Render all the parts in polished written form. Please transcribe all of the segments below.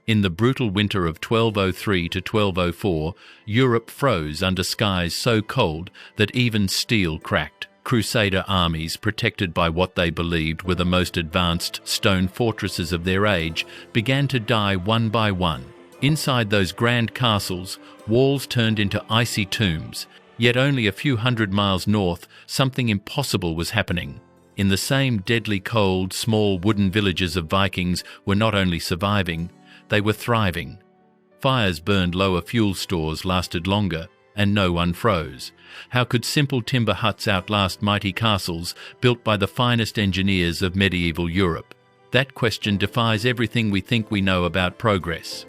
In the brutal winter of 1203 to 1204, Europe froze under skies so cold that even steel cracked. Crusader armies, protected by what they believed were the most advanced stone fortresses of their age, began to die one by one. Inside those grand castles, walls turned into icy tombs, yet only a few hundred miles north, something impossible was happening. In the same deadly cold, small wooden villages of Vikings were not only surviving, they were thriving. Fires burned lower, fuel stores lasted longer, and no one froze. How could simple timber huts outlast mighty castles built by the finest engineers of medieval Europe? That question defies everything we think we know about progress.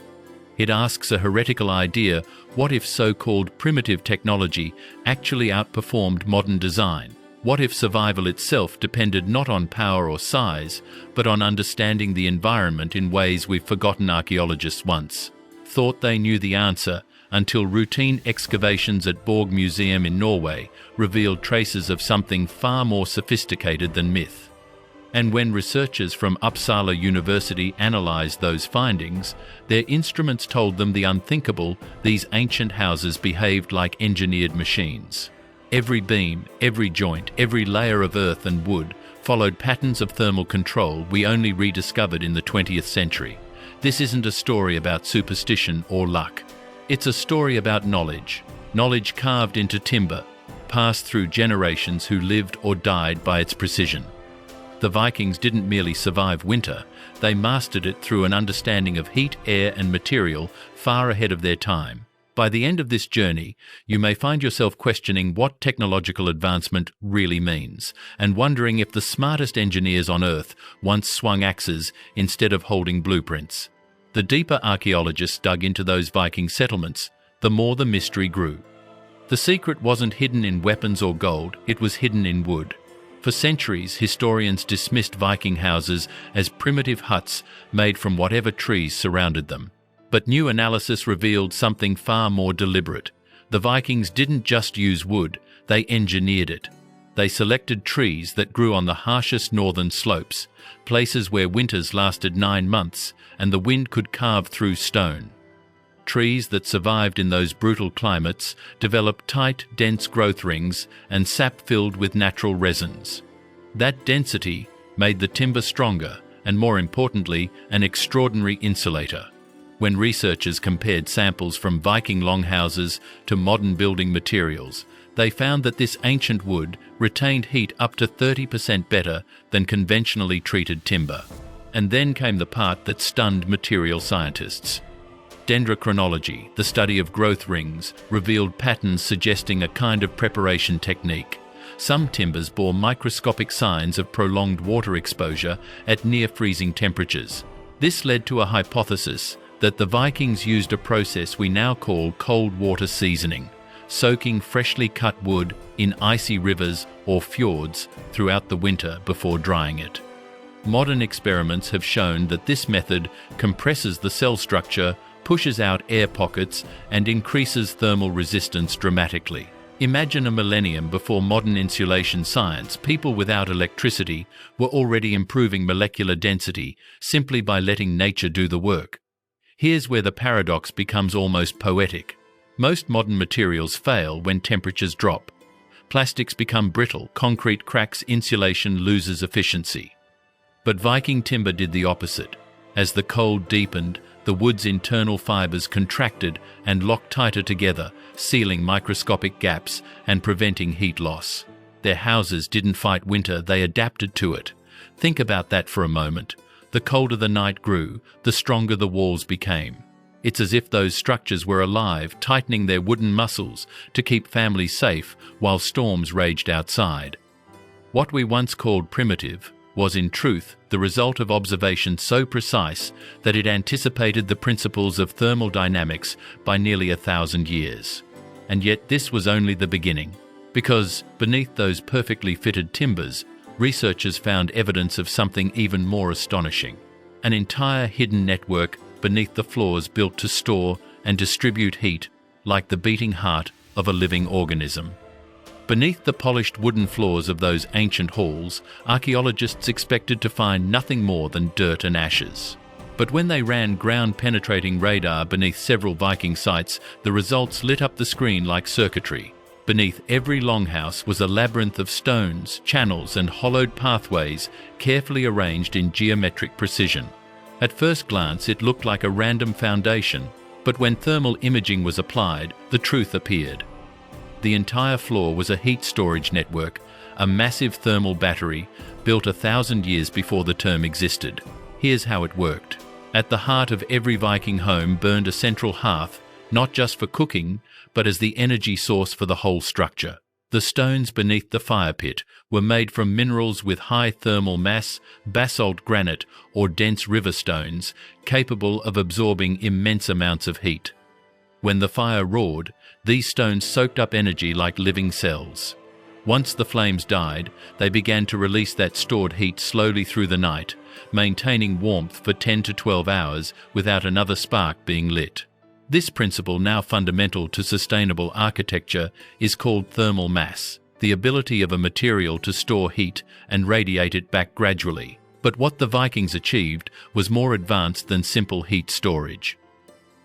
It asks a heretical idea: what if so-called primitive technology actually outperformed modern design? What if survival itself depended not on power or size, but on understanding the environment in ways we've forgotten archaeologists once thought they knew the answer, until routine excavations at Borg Museum in Norway revealed traces of something far more sophisticated than myth. And when researchers from Uppsala University analysed those findings, their instruments told them the unthinkable: these ancient houses behaved like engineered machines. Every beam, every joint, every layer of earth and wood followed patterns of thermal control we only rediscovered in the 20th century. This isn't a story about superstition or luck. It's a story about knowledge carved into timber, passed through generations who lived or died by its precision. The Vikings didn't merely survive winter, they mastered it through an understanding of heat, air, and material far ahead of their time. By the end of this journey, you may find yourself questioning what technological advancement really means, and wondering if the smartest engineers on Earth once swung axes instead of holding blueprints. The deeper archaeologists dug into those Viking settlements, the more the mystery grew. The secret wasn't hidden in weapons or gold, it was hidden in wood. For centuries, historians dismissed Viking houses as primitive huts made from whatever trees surrounded them. But new analysis revealed something far more deliberate. The Vikings didn't just use wood, they engineered it. They selected trees that grew on the harshest northern slopes, places where winters lasted 9 months and the wind could carve through stone. Trees that survived in those brutal climates developed tight, dense growth rings and sap filled with natural resins. That density made the timber stronger and, more importantly, an extraordinary insulator. When researchers compared samples from Viking longhouses to modern building materials, they found that this ancient wood retained heat up to 30% better than conventionally treated timber. And then came the part that stunned material scientists. Dendrochronology, the study of growth rings, revealed patterns suggesting a kind of preparation technique. Some timbers bore microscopic signs of prolonged water exposure at near-freezing temperatures. This led to a hypothesis that the Vikings used a process we now call cold water seasoning, soaking freshly cut wood in icy rivers or fjords throughout the winter before drying it. Modern experiments have shown that this method compresses the cell structure, pushes out air pockets, and increases thermal resistance dramatically. Imagine a millennium before modern insulation science. People without electricity were already improving molecular density simply by letting nature do the work. Here's where the paradox becomes almost poetic. Most modern materials fail when temperatures drop. Plastics become brittle, concrete cracks, insulation loses efficiency. But Viking timber did the opposite. As the cold deepened, the wood's internal fibers contracted and locked tighter together, sealing microscopic gaps and preventing heat loss. Their houses didn't fight winter, they adapted to it. Think about that for a moment. The colder the night grew, the stronger the walls became. It's as if those structures were alive, tightening their wooden muscles to keep families safe while storms raged outside. What we once called primitive was in truth the result of observation so precise that it anticipated the principles of thermodynamics by nearly 1,000 years. And yet this was only the beginning, because beneath those perfectly fitted timbers, researchers found evidence of something even more astonishing. An entire hidden network beneath the floors built to store and distribute heat like the beating heart of a living organism. Beneath the polished wooden floors of those ancient halls, archaeologists expected to find nothing more than dirt and ashes. But when they ran ground-penetrating radar beneath several Viking sites, the results lit up the screen like circuitry. Beneath every longhouse was a labyrinth of stones, channels, and hollowed pathways carefully arranged in geometric precision. At first glance, it looked like a random foundation, but when thermal imaging was applied, the truth appeared. The entire floor was a heat storage network, a massive thermal battery built 1,000 years before the term existed. Here's how it worked. At the heart of every Viking home burned a central hearth, not just for cooking, but as the energy source for the whole structure. The stones beneath the fire pit were made from minerals with high thermal mass, basalt granite or dense river stones, capable of absorbing immense amounts of heat. When the fire roared, these stones soaked up energy like living cells. Once the flames died, they began to release that stored heat slowly through the night, maintaining warmth for 10 to 12 hours without another spark being lit. This principle, now fundamental to sustainable architecture, is called thermal mass, the ability of a material to store heat and radiate it back gradually. But what the Vikings achieved was more advanced than simple heat storage.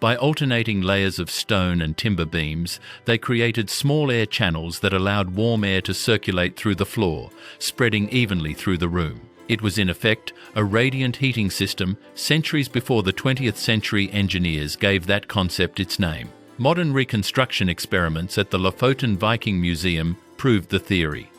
By alternating layers of stone and timber beams, they created small air channels that allowed warm air to circulate through the floor, spreading evenly through the room. It was in effect a radiant heating system centuries before the 20th century engineers gave that concept its name. Modern reconstruction experiments at the Lofoten Viking Museum proved the theory.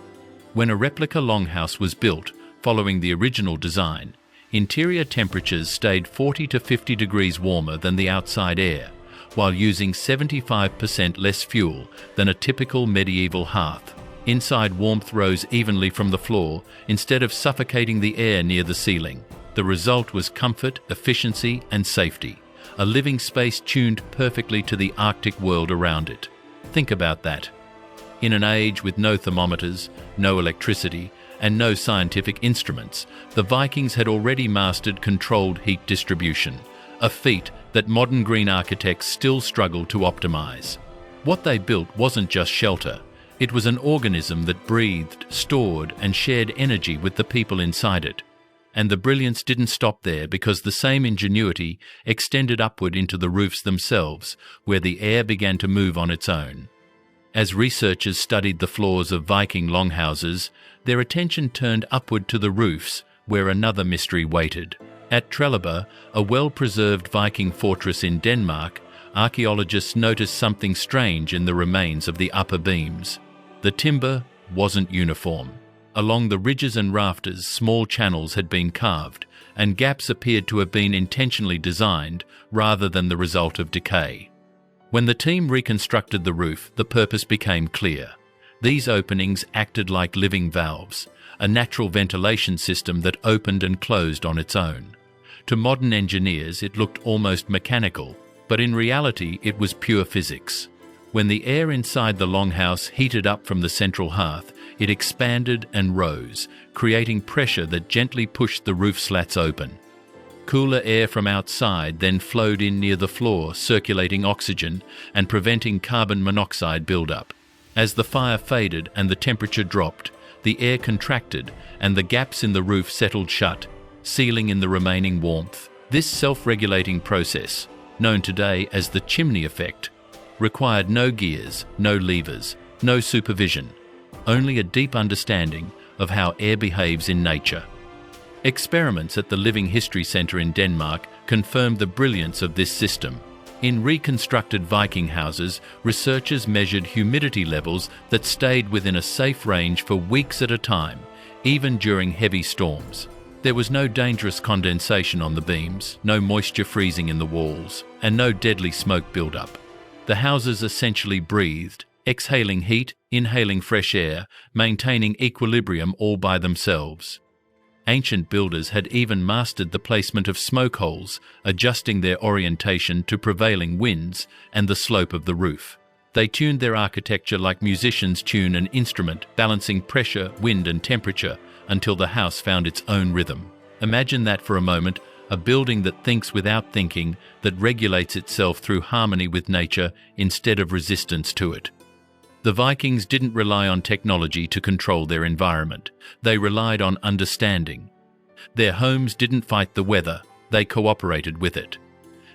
When a replica longhouse was built, following the original design, interior temperatures stayed 40 to 50 degrees warmer than the outside air, while using 75% less fuel than a typical medieval hearth. Inside, warmth rose evenly from the floor instead of suffocating the air near the ceiling. The result was comfort, efficiency, and safety, a living space tuned perfectly to the Arctic world around it. Think about that. In an age with no thermometers, no electricity, and no scientific instruments, the Vikings had already mastered controlled heat distribution, a feat that modern green architects still struggle to optimize. What they built wasn't just shelter. It was an organism that breathed, stored, and shared energy with the people inside it. And the brilliance didn't stop there, because the same ingenuity extended upward into the roofs themselves, where the air began to move on its own. As researchers studied the floors of Viking longhouses, their attention turned upward to the roofs, where another mystery waited. At Trelleborg, a well-preserved Viking fortress in Denmark, archaeologists noticed something strange in the remains of the upper beams. The timber wasn't uniform. Along the ridges and rafters, small channels had been carved, and gaps appeared to have been intentionally designed rather than the result of decay. When the team reconstructed the roof, the purpose became clear. These openings acted like living valves, a natural ventilation system that opened and closed on its own. To modern engineers, it looked almost mechanical, but in reality it was pure physics. When the air inside the longhouse heated up from the central hearth, it expanded and rose, creating pressure that gently pushed the roof slats open. Cooler air from outside then flowed in near the floor, circulating oxygen and preventing carbon monoxide buildup. As the fire faded and the temperature dropped, the air contracted and the gaps in the roof settled shut, sealing in the remaining warmth. This self-regulating process, known today as the chimney effect, required no gears, no levers, no supervision, only a deep understanding of how air behaves in nature. Experiments at the Living History Centre in Denmark confirmed the brilliance of this system. In reconstructed Viking houses, researchers measured humidity levels that stayed within a safe range for weeks at a time, even during heavy storms. There was no dangerous condensation on the beams, no moisture freezing in the walls, and no deadly smoke buildup. The houses essentially breathed, exhaling heat, inhaling fresh air, maintaining equilibrium all by themselves. Ancient builders had even mastered the placement of smoke holes, adjusting their orientation to prevailing winds and the slope of the roof. They tuned their architecture like musicians tune an instrument, balancing pressure, wind, and temperature until the house found its own rhythm. Imagine that for a moment, a building that thinks without thinking, that regulates itself through harmony with nature instead of resistance to it. The Vikings didn't rely on technology to control their environment. They relied on understanding. Their homes didn't fight the weather. they cooperated with it.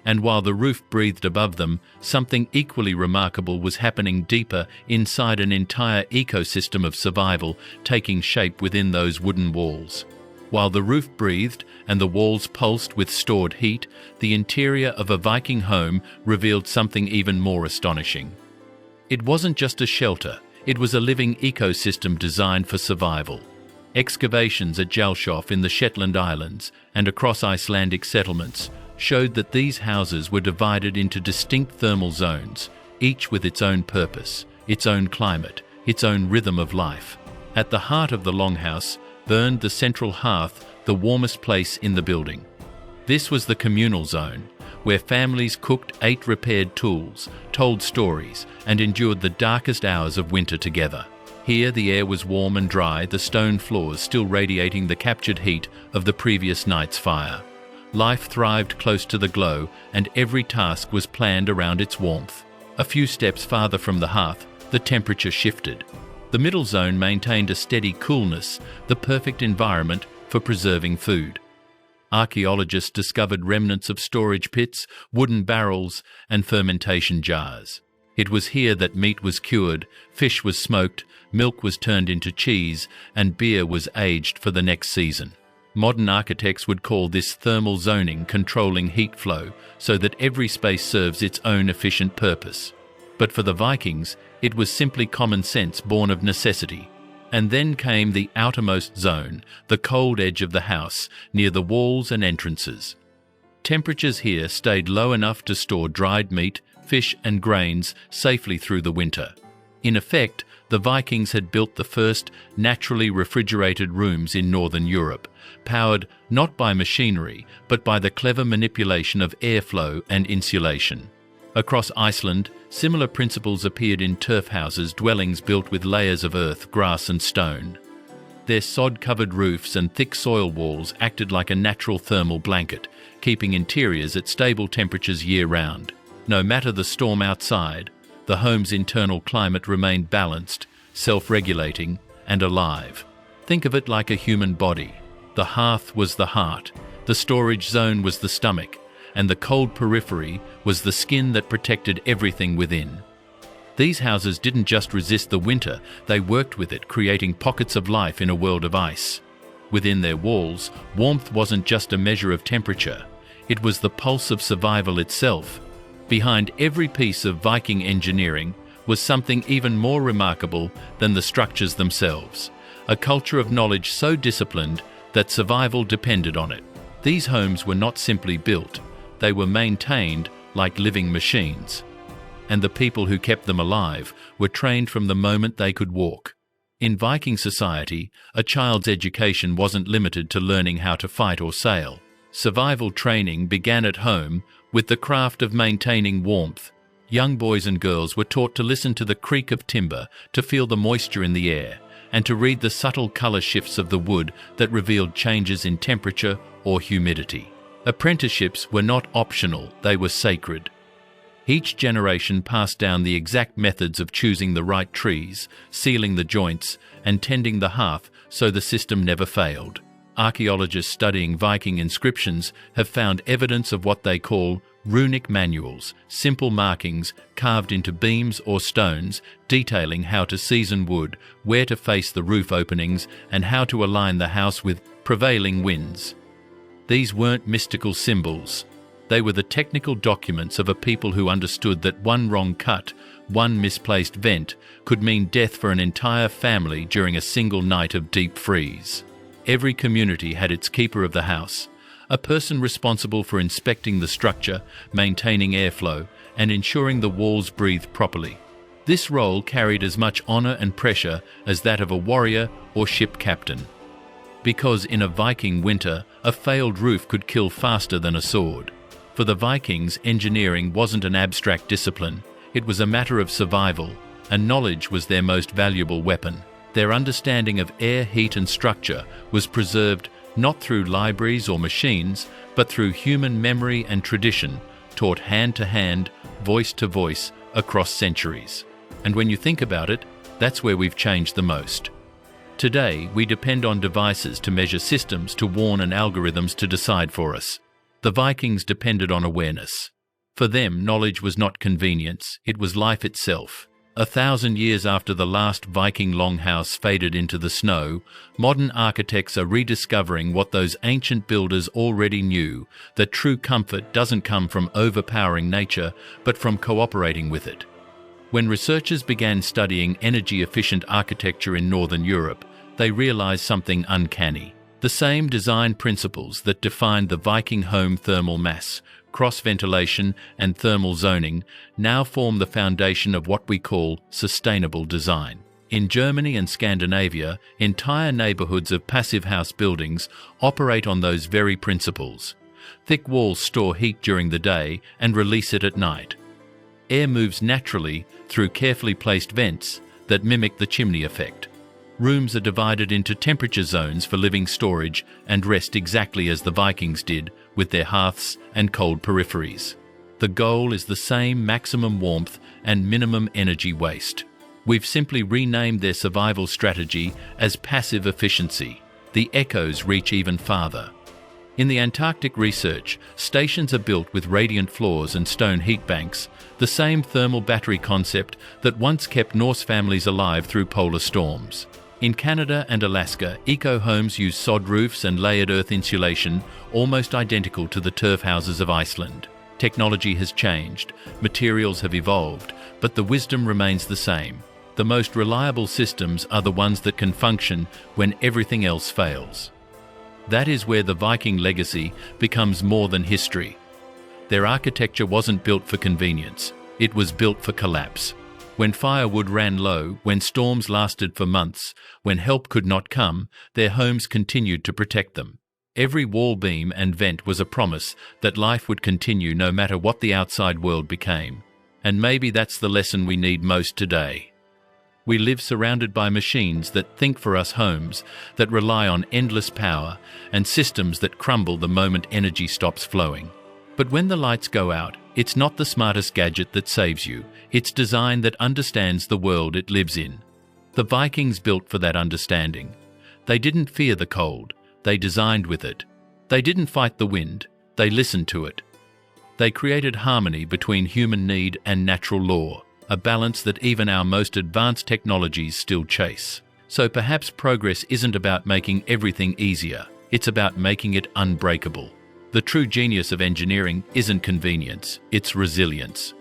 And while the roof breathed above them, something equally remarkable was happening deeper inside an entire ecosystem of survival taking shape within those wooden walls. While the roof breathed and the walls pulsed with stored heat, the interior of a Viking home revealed something even more astonishing. It wasn't just a shelter, it was a living ecosystem designed for survival. Excavations at Jalshof in the Shetland Islands and across Icelandic settlements showed that these houses were divided into distinct thermal zones, each with its own purpose, its own climate, its own rhythm of life. At the heart of the longhouse burned the central hearth, the warmest place in the building. This was the communal zone, where families cooked, ate repaired tools, told stories, and endured the darkest hours of winter together. Here the air was warm and dry, the stone floors still radiating the captured heat of the previous night's fire. Life thrived close to the glow, and every task was planned around its warmth. A few steps farther from the hearth, the temperature shifted. The middle zone maintained a steady coolness, the perfect environment for preserving food. Archaeologists discovered remnants of storage pits, wooden barrels, and fermentation jars. It was here that meat was cured, fish was smoked, milk was turned into cheese, and beer was aged for the next season. Modern architects would call this thermal zoning, controlling heat flow so that every space serves its own efficient purpose. But for the Vikings, it was simply common sense born of necessity. And then came the outermost zone, the cold edge of the house, near the walls and entrances. Temperatures here stayed low enough to store dried meat, fish and grains safely through the winter. In effect, the Vikings had built the first naturally refrigerated rooms in northern Europe, powered not by machinery, but by the clever manipulation of airflow and insulation. Across Iceland, similar principles appeared in turf houses, dwellings built with layers of earth, grass and stone. Their sod-covered roofs and thick soil walls acted like a natural thermal blanket, keeping interiors at stable temperatures year-round. No matter the storm outside, the home's internal climate remained balanced, self-regulating, and alive. Think of it like a human body. The hearth was the heart, the storage zone was the stomach, and the cold periphery was the skin that protected everything within. These houses didn't just resist the winter, they worked with it, creating pockets of life in a world of ice. Within their walls, warmth wasn't just a measure of temperature, it was the pulse of survival itself. Behind every piece of Viking engineering was something even more remarkable than the structures themselves, a culture of knowledge so disciplined that survival depended on it. These homes were not simply built, they were maintained like living machines. And the people who kept them alive were trained from the moment they could walk. In Viking society, a child's education wasn't limited to learning how to fight or sail. Survival training began at home with the craft of maintaining warmth. Young boys and girls were taught to listen to the creak of timber, to feel the moisture in the air, and to read the subtle color shifts of the wood that revealed changes in temperature or humidity. Apprenticeships were not optional, they were sacred. Each generation passed down the exact methods of choosing the right trees, sealing the joints, and tending the hearth so the system never failed. Archaeologists studying Viking inscriptions have found evidence of what they call runic manuals, simple markings carved into beams or stones detailing how to season wood, where to face the roof openings, and how to align the house with prevailing winds. These weren't mystical symbols. They were the technical documents of a people who understood that one wrong cut, one misplaced vent, could mean death for an entire family during a single night of deep freeze. Every community had its keeper of the house, a person responsible for inspecting the structure, maintaining airflow, and ensuring the walls breathed properly. This role carried as much honor and pressure as that of a warrior or ship captain. Because in a Viking winter, a failed roof could kill faster than a sword. For the Vikings, engineering wasn't an abstract discipline, it was a matter of survival, and knowledge was their most valuable weapon. Their understanding of air, heat and structure was preserved not through libraries or machines, but through human memory and tradition, taught hand to hand, voice to voice, across centuries. And when you think about it, that's where we've changed the most. Today, we depend on devices to measure systems, to warn and algorithms to decide for us. The Vikings depended on awareness. For them, knowledge was not convenience, it was life itself. 1,000 years after the last Viking longhouse faded into the snow, modern architects are rediscovering what those ancient builders already knew, that true comfort doesn't come from overpowering nature, but from cooperating with it. When researchers began studying energy-efficient architecture in Northern Europe, they realized something uncanny. The same design principles that defined the Viking home thermal mass, cross-ventilation and thermal zoning now form the foundation of what we call sustainable design. In Germany and Scandinavia, entire neighborhoods of passive house buildings operate on those very principles. Thick walls store heat during the day and release it at night. Air moves naturally through carefully placed vents that mimic the chimney effect. Rooms are divided into temperature zones for living storage and rest exactly as the Vikings did, with their hearths and cold peripheries. The goal is the same: maximum warmth and minimum energy waste. We've simply renamed their survival strategy as passive efficiency. The echoes reach even farther. In the Antarctic research, stations are built with radiant floors and stone heat banks, the same thermal battery concept that once kept Norse families alive through polar storms. In Canada and Alaska, eco-homes use sod roofs and layered earth insulation, almost identical to the turf houses of Iceland. Technology has changed, materials have evolved, but the wisdom remains the same. The most reliable systems are the ones that can function when everything else fails. That is where the Viking legacy becomes more than history. Their architecture wasn't built for convenience, it was built for collapse. When firewood ran low, when storms lasted for months, when help could not come, their homes continued to protect them. Every wall beam and vent was a promise that life would continue no matter what the outside world became. And maybe that's the lesson we need most today. We live surrounded by machines that think for us, homes that rely on endless power, and systems that crumble the moment energy stops flowing. But when the lights go out, it's not the smartest gadget that saves you, it's design that understands the world it lives in. The Vikings built for that understanding. They didn't fear the cold, they designed with it. They didn't fight the wind, they listened to it. They created harmony between human need and natural law, a balance that even our most advanced technologies still chase. So perhaps progress isn't about making everything easier, it's about making it unbreakable. The true genius of engineering isn't convenience, it's resilience.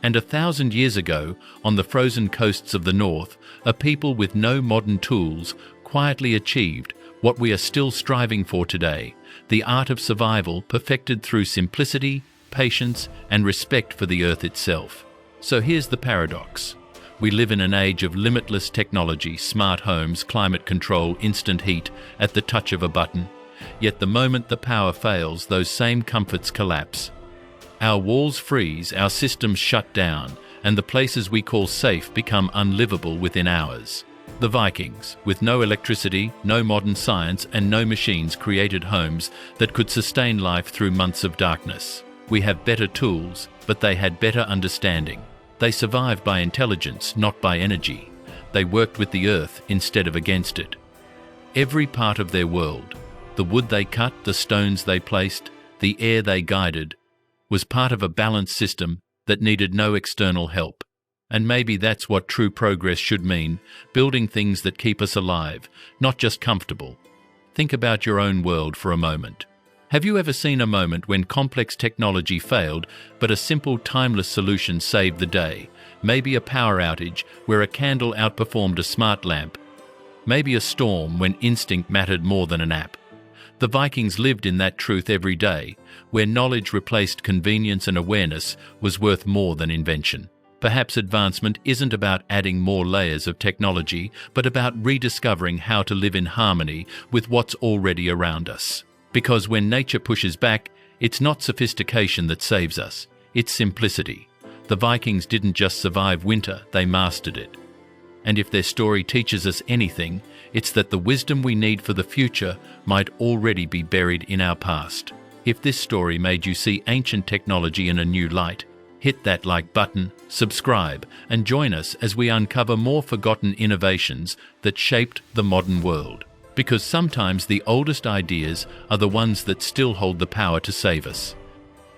And 1,000 years ago, on the frozen coasts of the north, a people with no modern tools quietly achieved what we are still striving for today, the art of survival perfected through simplicity, patience, and respect for the earth itself. So here's the paradox. We live in an age of limitless technology, smart homes, climate control, instant heat at the touch of a button. Yet the moment the power fails, those same comforts collapse. Our walls freeze, our systems shut down, and the places we call safe become unlivable within hours. The Vikings, with no electricity, no modern science, and no machines, created homes that could sustain life through months of darkness. We have better tools, but they had better understanding. They survived by intelligence, not by energy. They worked with the earth instead of against it. Every part of their world, the wood they cut, the stones they placed, the air they guided, was part of a balanced system that needed no external help. And maybe that's what true progress should mean, building things that keep us alive, not just comfortable. Think about your own world for a moment. Have you ever seen a moment when complex technology failed, but a simple, timeless solution saved the day? Maybe a power outage where a candle outperformed a smart lamp. Maybe a storm when instinct mattered more than an app. The Vikings lived in that truth every day, where knowledge replaced convenience and awareness was worth more than invention. Perhaps advancement isn't about adding more layers of technology, but about rediscovering how to live in harmony with what's already around us. Because when nature pushes back, it's not sophistication that saves us, it's simplicity. The Vikings didn't just survive winter, they mastered it. And if their story teaches us anything, it's that the wisdom we need for the future might already be buried in our past. If this story made you see ancient technology in a new light, hit that like button, subscribe, and join us as we uncover more forgotten innovations that shaped the modern world. because sometimes the oldest ideas are the ones that still hold the power to save us.